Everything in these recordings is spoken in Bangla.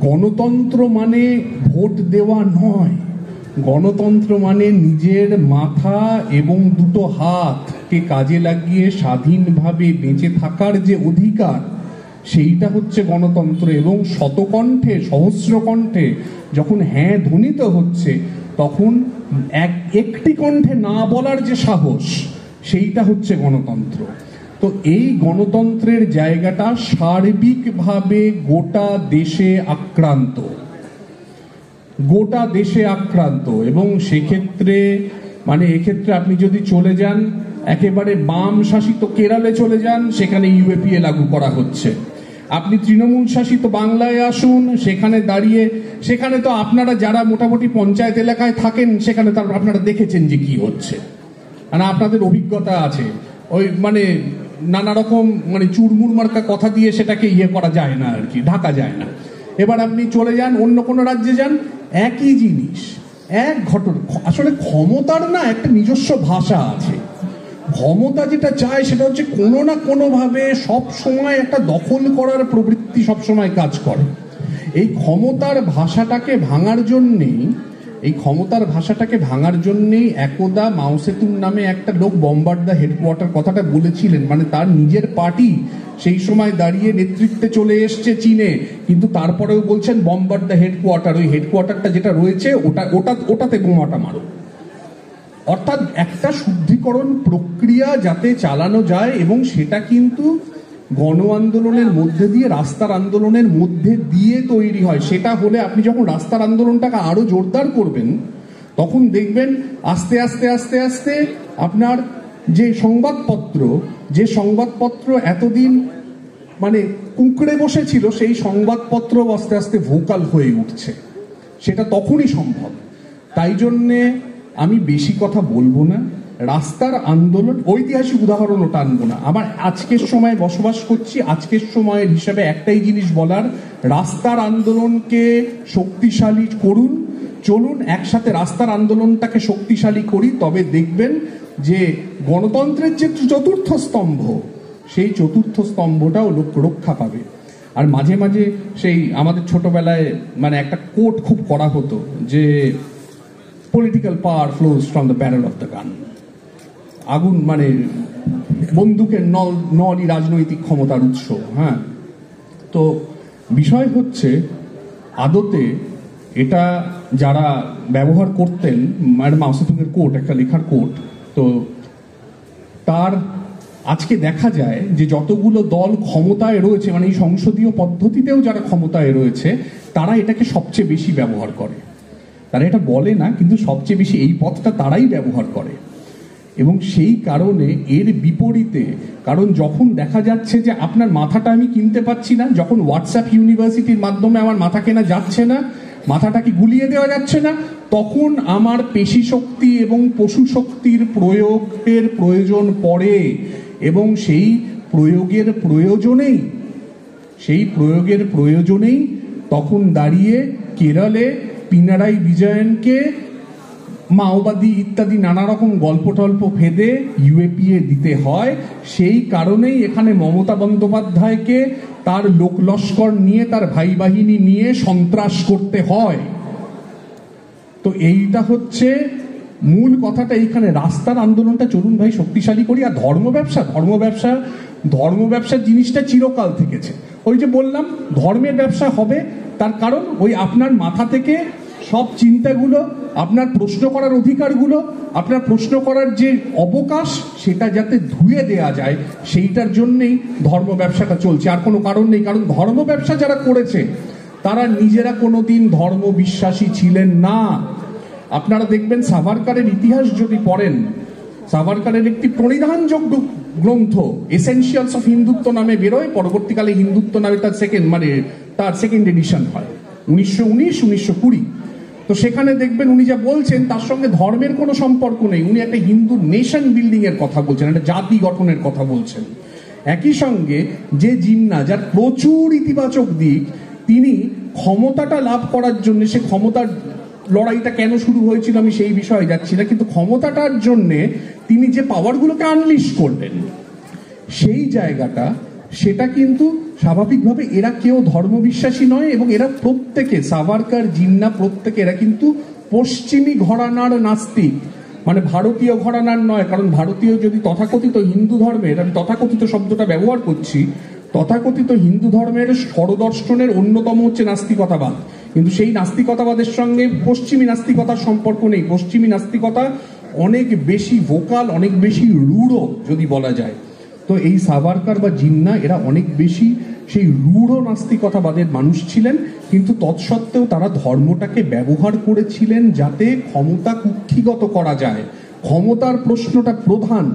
গণতন্ত্র মানে ভোট দেওয়া নয়, গণতন্ত্র মানে নিজের মাথা এবং দুটো হাতকে কাজে লাগিয়ে স্বাধীনভাবে বেঁচে থাকার যে অধিকার, সেইটা হচ্ছে গণতন্ত্র। এবং শতকণ্ঠে সহস্র কণ্ঠে যখন হ্যাঁ ধ্বনিত হচ্ছে, তখন একটি কণ্ঠে না বলার যে সাহস, সেইটা হচ্ছে গণতন্ত্র। তো এই গণতন্ত্রের জায়গাটা সার্বিকভাবে গোটা দেশে আক্রান্ত, গোটা দেশে আক্রান্ত। এবং সেক্ষেত্রে এক্ষেত্রে আপনি যদি চলে যান একেবারে বাম শাসিত কেরালে চলে যান, সেখানে ইউএপিএ লাগু করা হচ্ছে। আপনি তৃণমূল শাসিত বাংলায় আসুন, সেখানে তো আপনারা যারা মোটামুটি পঞ্চায়েত এলাকায় থাকেন, সেখানে তো আপনারা দেখেছেন যে কি হচ্ছে, আপনাদের অভিজ্ঞতা আছে। ওই নানা রকম চুরমুর মার্কা কথা দিয়ে সেটাকে করা যায় না আর কি, ঢাকা যায় না। এবার আপনি চলে যান অন্য কোনো রাজ্যে যান, একই জিনিস, এক ঘটনা। আসলে ক্ষমতার না একটা নিজস্ব ভাষা আছে। ক্ষমতা যেটা চায় সেটা হচ্ছে কোনো না কোনোভাবে সব সময় একটা দখল করার প্রবৃত্তি সব সময় কাজ করে। এই ক্ষমতার ভাষাটাকে ভাঙার জন্যেই একদা মাও সেতুং নামে একটা লোক বম্বার্ড দ্য হেডকোয়ার্টার কথাটা বলেছিলেন। তার নিজের পার্টি সেই সময় দাঁড়িয়ে নেতৃত্বে চলে এসছে চীনে, কিন্তু তারপরেও বলছেন বম্বার্ড দ্য হেডকোয়ার্টার, ওই হেডকোয়ার্টারটা যেটা রয়েছে ওটাতে বোমাটা মারো। অর্থাৎ একটা শুদ্ধিকরণ প্রক্রিয়া যাতে চালানো যায়, এবং সেটা কিন্তু গণ আন্দোলনের মধ্যে দিয়ে, রাস্তার আন্দোলনের মধ্যে দিয়ে তৈরি হয়। সেটা হলে আপনি যখন রাস্তার আন্দোলনটাকে আরো জোরদার করবেন, তখন দেখবেন আস্তে আস্তে আস্তে আস্তে আপনার যে সংবাদপত্র এতদিন কুঁকড়ে বসেছিল, সেই সংবাদপত্র আস্তে আস্তে ভোকাল হয়ে উঠছে। সেটা তখনই সম্ভব। তাই জন্যে আমি বেশি কথা বলবো না। রাস্তার আন্দোলন ঐতিহাসিক উদাহরণও টানবো না। আমার আজকের সময়ে বসবাস করছি, আজকের সময়ের হিসাবে একটাই জিনিস বলার, রাস্তার আন্দোলনকে শক্তিশালী করুন। চলুন একসাথে রাস্তার আন্দোলনটাকে শক্তিশালী করি, তবে দেখবেন যে গণতন্ত্রের যে চতুর্থ স্তম্ভ, সেই চতুর্থ স্তম্ভটাও রক্ষা পাবে। আর মাঝে মাঝে সেই আমাদের ছোটবেলায় একটা কোট খুব করা হতো যে political power flows from the barrel of the gun. আগুন বন্দুকের নলই রাজনৈতিক ক্ষমতার উৎস। হ্যাঁ, তো বিষয় হচ্ছে আদতে এটা যারা ব্যবহার করতেন, মাও সেতুংয়ের কোট, একটা লেখার কোট, তো তার আজকে দেখা যায় যে যতগুলো দল ক্ষমতায় রয়েছে, এই সংসদীয় পদ্ধতিতেও যারা ক্ষমতায় রয়েছে, তারা এটাকে সবচেয়ে বেশি ব্যবহার করে। তারা এটা বলে না, কিন্তু সবচেয়ে বেশি এই পথটা তারাই ব্যবহার করে। এবং সেই কারণে এর বিপরীতে, কারণ যখন দেখা যাচ্ছে যে আপনার মাথাটা আমি কিনতে পাচ্ছি না, যখন হোয়াটসঅ্যাপ ইউনিভার্সিটির মাধ্যমে আমার মাথা কেনা যাচ্ছে না, মাথাটাকে গুলিয়ে দেওয়া যাচ্ছে না, তখন আমার পেশি শক্তি এবং পশু শক্তির প্রয়োগের প্রয়োজন পড়ে। এবং সেই প্রয়োগের প্রয়োজনেই তখন দাঁড়িয়ে কেরলে পিনারাই বিজয়নকে মাওবাদী ইত্যাদি নানা রকম গল্প টল্প ফেদে ইউএপিএ দিতে হয়। সেই কারণেই এখানে মমতা বন্দ্যোপাধ্যায়কে তার লোকলস্কর নিয়ে, তার ভাই বাহিনী নিয়ে সন্ত্রাস করতে হয়। তো এইটা হচ্ছে মূল কথাটা এইখানে। রাস্তার আন্দোলনটা চলুন ভাই শক্তিশালী করি। আর ধর্মব্যবসা জিনিসটা চিরকাল থেকেছে। ওই যে বললাম ধর্মের ব্যবসা হবে, তার কারণ ওই আপনার মাথা থেকে সব চিন্তাগুলো, আপনার প্রশ্ন করার অধিকারগুলো, আপনার প্রশ্ন করার যে অবকাশ, সেটা যাতে ধুয়ে দেয়া যায়, সেইটার জন্যেই ধর্ম ব্যবসাটা চলছে, আর কোনো কারণ নেই। কারণ ধর্ম ব্যবসা যারা করেছে তারা নিজেরা কোনোদিন ধর্ম বিশ্বাসী ছিলেন না। আপনারা দেখবেন সাভারকারের ইতিহাস যদি পড়েন, সাভারকারের একটি প্রণিধানযোগ্য গ্রন্থ এসেনশিয়ালস অফ হিন্দুত্ব নামে বেরোয়। পরবর্তীকালে হিন্দুত্ব নামে তার সেকেন্ড এডিশন হয় 1919-1920। তো সেখানে দেখবেন উনি যা বলছেন তার সঙ্গে ধর্মের কোনো সম্পর্ক নেই। উনি একটা হিন্দু নেশন বিল্ডিং এর কথা বলছেন, একটা জাতি গঠনের কথা বলছেন। একই সঙ্গে যে জিন্না, যার প্রচুর ইতিবাচক দিক, তিনি ক্ষমতাটা লাভ করার জন্য, সে ক্ষমতার লড়াইটা কেন শুরু হয়েছিল আমি সেই বিষয়ে যাচ্ছি না, কিন্তু ক্ষমতাটার জন্যে তিনি যে পাওয়ারগুলোকে আনলিশ করলেন, সেই জায়গাটা সেটা কিন্তু স্বাভাবিকভাবে এরা কেউ ধর্মবিশ্বাসী নয়, এবং এরা প্রত্যেকে, সাভারকার, জিন্না, প্রত্যেকে এরা কিন্তু পশ্চিমী ঘরানার নাস্তিক, মানে ভারতীয় ঘরানার নয়। কারণ ভারতীয় যদি তথাকথিত হিন্দু ধর্মের, আমি তথাকথিত শব্দটা ব্যবহার করছি, তথাকথিত হিন্দু ধর্মের ষড়দর্শনের অন্যতম হচ্ছে নাস্তিকতাবাদ, কিন্তু সেই নাস্তিকতাবাদের সঙ্গে পশ্চিমী নাস্তিকতার সম্পর্ক নেই। পশ্চিমী নাস্তিকতা অনেক বেশি ভোকাল, অনেক বেশি রূঢ় যদি বলা যায়। তো এই সাভারকার বা জিন্না এরা অনেক বেশি সেই রূঢ় নাস্তিকতাবাদের মানুষ ছিলেন, কিন্তু তৎসত্ত্বেও তারা ধর্মটাকে ব্যবহার করেছিলেন যাতে ক্ষমতা কুক্ষিগত করা যায়। ক্ষমতার প্রশ্নটা প্রধান,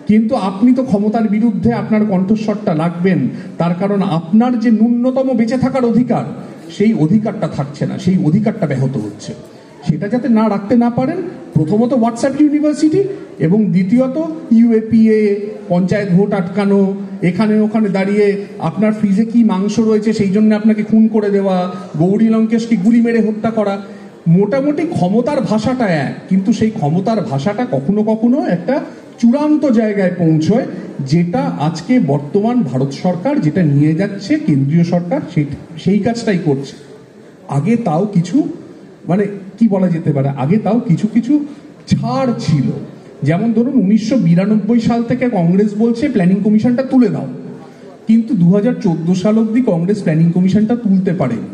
কিন্তু আপনি তো ক্ষমতার বিরুদ্ধে আপনার কণ্ঠস্বরটা রাখবেন, তার কারণ আপনার যে ন্যূনতম বেঁচে থাকার অধিকার, সেই অধিকারটা থাকছে না, সেই অধিকারটা ব্যাহত হচ্ছে। সেটা যাতে না রাখতে না পারেন, প্রথমত হোয়াটসঅ্যাপ ইউনিভার্সিটি, এবং দ্বিতীয়ত ইউএপিএ, পঞ্চায়েত ভোট আটকানো, এখানে ওখানে দাঁড়িয়ে আপনার ফ্রিজে কি মাংস রয়েছে সেই জন্য আপনাকে খুন করে দেওয়া, গৌরী লঙ্কেশকে গুলি মেরে হত্যা করা। মোটামুটি ক্ষমতার ভাষাটা এক, কিন্তু সেই ক্ষমতার ভাষাটা কখনো কখনো একটা চূড়ান্ত জায়গায় পৌঁছয়, যেটা আজকে বর্তমান ভারত সরকার যেটা নিয়ে যাচ্ছে, কেন্দ্রীয় সরকার সেই কাজটাই করছে। আগে তাও কিছু, মানে কি বলা যেতে পারে, আগে তাও কিছু কিছু ছাড় ছিল। যেমন ধরুন 1992 সাল থেকে কংগ্রেস বলছে প্ল্যানিং কমিশনটা তুলে দাও, কিন্তু 2014 সাল অবধি কংগ্রেস প্ল্যানিং কমিশনটা তুলতে পারেনি।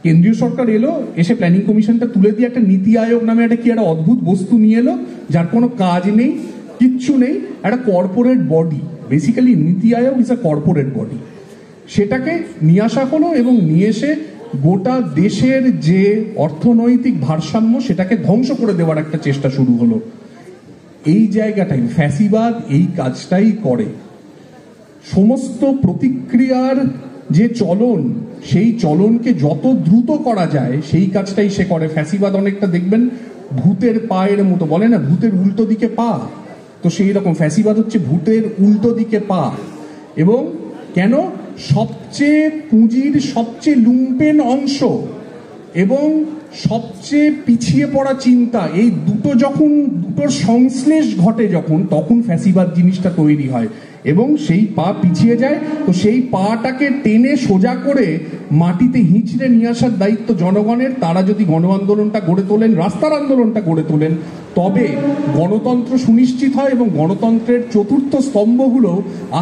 কেন্দ্রীয় সরকার এলো, এসে প্ল্যানিং কমিশনটা তুলে দিয়ে একটা নীতি আয়োগ নামে একটা কি একটা অদ্ভুত বস্তু নিয়ে এলো, যার কোনো কাজ নেই, কিচ্ছু নেই, একটা কর্পোরেট বডি। বেসিক্যালি নীতি আয়োগ ইজ আ কর্পোরেট বডি। সেটাকে নিয়ে আসা হলো, এবং নিয়ে এসে গোটা দেশের যে অর্থনৈতিক ভারসাম্য সেটাকে ধ্বংস করে দেওয়ার একটা চেষ্টা শুরু হলো। এই জায়গাটাই ফ্যাসিবাদ এই কাজটাই করে। সমস্ত প্রতিক্রিয়ার যে চলন, সেই চলনকে যত দ্রুত করা যায় সেই কাজটাই সে করে। ফ্যাসিবাদ অনেকটা দেখবেন ভূতের পায়ের মতো, বলে না ভূতের উল্টো দিকে পা, তো সেই রকম ফ্যাসিবাদ হচ্ছে ভূতের উল্টো দিকে পা। এবং কেন? সবচেয়ে পুঁজির সবচেয়ে লুম্পেন অংশ এবং সবচেয়ে পিছিয়ে পড়া চিন্তা, এই দুটো যখন দুটোর সংশ্লেষ ঘটে যখন, তখন ফ্যাসিবাদ জিনিসটা তৈরি হয় এবং সেই পা পিছিয়ে যায়। তো সেই পাটাকে টেনে সোজা করে মাটিতে হিঁচড়ে নিয়ে আসার দায়িত্ব জনগণের। তারা যদি গণ আন্দোলনটা গড়ে তোলেন, রাস্তার আন্দোলনটা গড়ে তোলেন, তবে গণতন্ত্র সুনিশ্চিত হয় এবং গণতন্ত্রের চতুর্থ স্তম্ভগুলো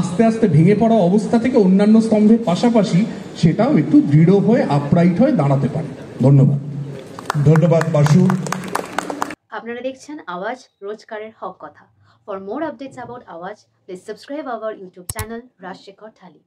আস্তে আস্তে ভেঙে পড়া অবস্থা থেকে অন্যান্য স্তম্ভের পাশাপাশি সেটাও একটু দৃঢ় হয়ে আপরাইট হয়ে দাঁড়াতে পারে। ধন্যবাদ। ধন্যবাদ বাসু। আপনারা দেখছেন আওয়াজ, রোজকারের হক কথা। For more updates about Awaaz, please subscribe our YouTube channel Rajshekhar thali.